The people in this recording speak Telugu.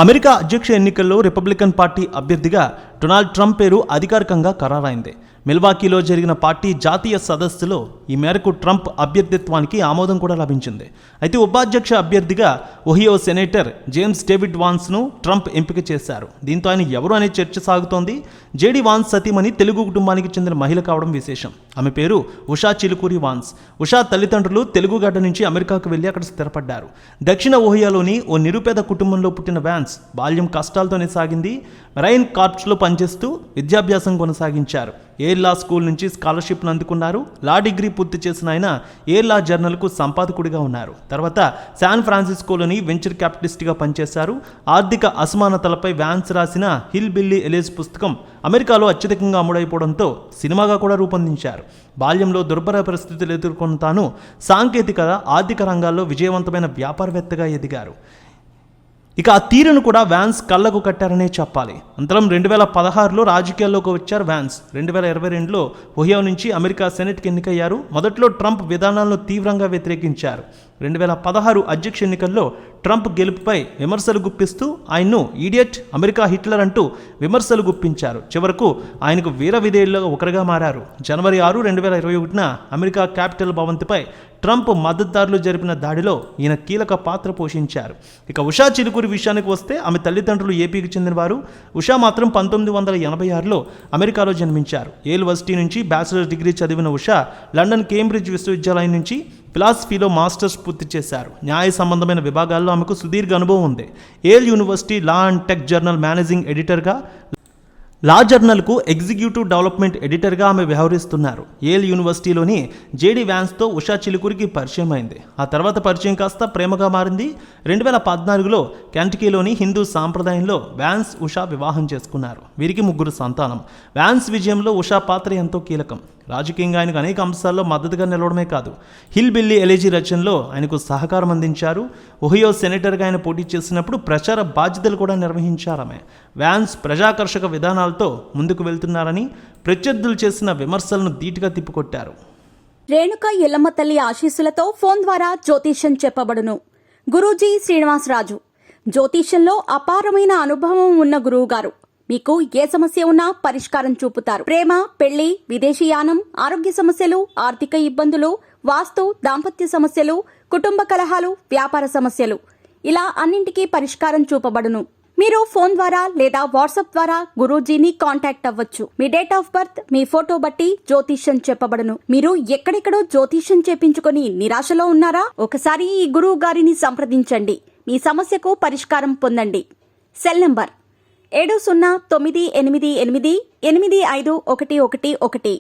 అమెరికా అధ్యక్ష ఎన్నికల్లో రిపబ్లికన్ పార్టీ అభ్యర్థిగా డొనాల్డ్ ట్రంప్ పేరు అధికారికంగా ఖరారైంది. మిల్వాకీలో జరిగిన పార్టీ జాతీయ సదస్సులో ఈ మేరకు ట్రంప్ అభ్యర్థిత్వానికి ఆమోదం కూడా లభించింది. అయితే ఉపాధ్యక్ష అభ్యర్థిగా ఒహియో సెనేటర్ జేమ్స్ డేవిడ్ వాన్స్ను ట్రంప్ ఎంపిక చేశారు. దీంతో ఆయన ఎవరు అనే చర్చ సాగుతోంది. జేడీ వాన్స్ సతీమణి తెలుగు కుటుంబానికి చెందిన మహిళ కావడం విశేషం. ఆమె పేరు ఉషా చిలుకూరి వాన్స్. ఉషా తల్లిదండ్రులు తెలుగుగడ్డ నుంచి అమెరికాకు వెళ్లి అక్కడ స్థిరపడ్డారు. దక్షిణ ఓహియోలోని ఓ నిరుపేద కుటుంబంలో పుట్టిన వాన్స్ బాల్యం కష్టాలతోనే సాగింది. మెరైన్ కార్ప్స్లో పనిచేస్తూ విద్యాభ్యాసం కొనసాగించారు. ఎయిర్ లా స్కూల్ నుంచి స్కాలర్షిప్ను అందుకున్నారు. లా డిగ్రీ పూర్తి చేసిన ఆయన ఎయిర్ లా జర్నల్కు సంపాదకుడిగా ఉన్నారు. తర్వాత శాన్ ఫ్రాన్సిస్కోలోని వెంచర్ క్యాపిటలిస్ట్గా పనిచేశారు. ఆర్థిక అసమానతలపై వాన్స్ రాసిన హిల్ బిల్లీ ఎలిజ్ పుస్తకం అమెరికాలో అత్యధికంగా అమ్ముడైపోవడంతో సినిమాగా కూడా రూపొందించారు. బాల్యంలో దుర్భర పరిస్థితులు ఎదుర్కొన్న తాను సాంకేతికత, ఆర్థిక రంగాల్లో విజయవంతమైన వ్యాపారవేత్తగా ఎదిగారు. ఇక ఆ తీరును కూడా వాన్స్ కళ్ళకు కట్టారనే చెప్పాలి. అంతరం 2016లో రాజకీయాల్లోకి వచ్చారు వాన్స్. 2022లో ఒహియో నుంచి అమెరికా సెనెట్కి ఎన్నికయ్యారు. మొదట్లో ట్రంప్ విధానాలను తీవ్రంగా వ్యతిరేకించారు. 2016 అధ్యక్ష ఎన్నికల్లో ట్రంప్ గెలుపుపై విమర్శలు గుప్పిస్తూ ఆయన్ను ఈడియట్, అమెరికా హిట్లర్ అంటూ విమర్శలు గుప్పించారు. చివరకు ఆయనకు వీర విధేయుల్లో ఒకరిగా మారారు. జనవరి 6, 2021న అమెరికా క్యాపిటల్ భవంతిపై ట్రంప్ మద్దతుదారులు జరిపిన దాడిలో ఈయన కీలక పాత్ర పోషించారు. ఇక ఉషా చిలుకూరి విషయానికి వస్తే ఆమె తల్లిదండ్రులు ఏపీకి చెందినవారు. ఉషా మాత్రం 1986లో అమెరికాలో జన్మించారు. యేల్ యూనివర్సిటీ నుంచి బ్యాచిలర్ డిగ్రీ చదివిన ఉషా లండన్ కేంబ్రిడ్జ్ విశ్వవిద్యాలయం నుంచి ఫిలాసఫీలో మాస్టర్స్ పూర్తి చేశారు. న్యాయ సంబంధమైన విభాగాల్లో ఆమెకు సుదీర్ఘ అనుభవం ఉంది. Yale university law and tech journal managing ఎడిటర్గా, లా జర్నల్కు ఎగ్జిక్యూటివ్ డెవలప్మెంట్ ఎడిటర్గా ఆమె వ్యవహరిస్తున్నారు. యేల్ యూనివర్సిటీలోని జేడీ వాన్స్తో ఉషా చిలుకూరికి పరిచయం అయింది. ఆ తర్వాత పరిచయం కాస్త ప్రేమగా మారింది. 2014లో కెంటకీలోని హిందూ సాంప్రదాయంలో వాన్స్, ఉషా వివాహం చేసుకున్నారు. వీరికి 3 సంతానం. వాన్స్ విజయంలో ఉషా పాత్ర ఎంతో కీలకం. రాజకీయంగా ఆయనకు అనేక అంశాల్లో మద్దతుగా నిలవడమే కాదు, హిల్ బిల్లీ ఎలిజీ రచనలో ఆయనకు సహకారం అందించారు. ఒహియో సెనేటర్గా ఆయన పోటీ చేసినప్పుడు ప్రచార బాధ్యతలు కూడా నిర్వహించారామె. వాన్స్ ప్రజాకర్షక విధానాలతో ముందుకు వెళ్తున్నారని ప్రత్యర్థులు చేసిన విమర్శలను ధీటుగా తిప్పికొట్టారు. రేణుక ఎల్లమ్మ తల్లి ఆశీస్సులతో ఫోన్ ద్వారా జ్యోతిష్యం చెప్పబడును. గురూజీ శ్రీనివాసరాజు. జ్యోతిష్యంలో అపారమైన అనుభవం ఉన్న గురువుగారు మీకు ఏ సమస్య ఉన్నా పరిష్కారం చూపుతారు. ప్రేమ, పెళ్లి, విదేశీయానం, ఆరోగ్య సమస్యలు, ఆర్థిక ఇబ్బందులు, వాస్తు, దాంపత్య సమస్యలు, కుటుంబ కలహాలు, వ్యాపార సమస్యలు, ఇలా అన్నింటికీ పరిష్కారం చూపబడును. మీరు ఫోన్ ద్వారా లేదా వాట్సాప్ ద్వారా గురూజీని కాంటాక్ట్ అవ్వచ్చు. మీ డేట్ ఆఫ్ బర్త్, మీ ఫోటో బట్టి జ్యోతిష్యం చెప్పబడును. మీరు ఎక్కడెక్కడో జ్యోతిష్యం చేపించుకొని నిరాశలో ఉన్నారా? ఒకసారి ఈ గురువు గారిని సంప్రదించండి. మీ సమస్యకు పరిష్కారం పొందండి. Cell number 709888851111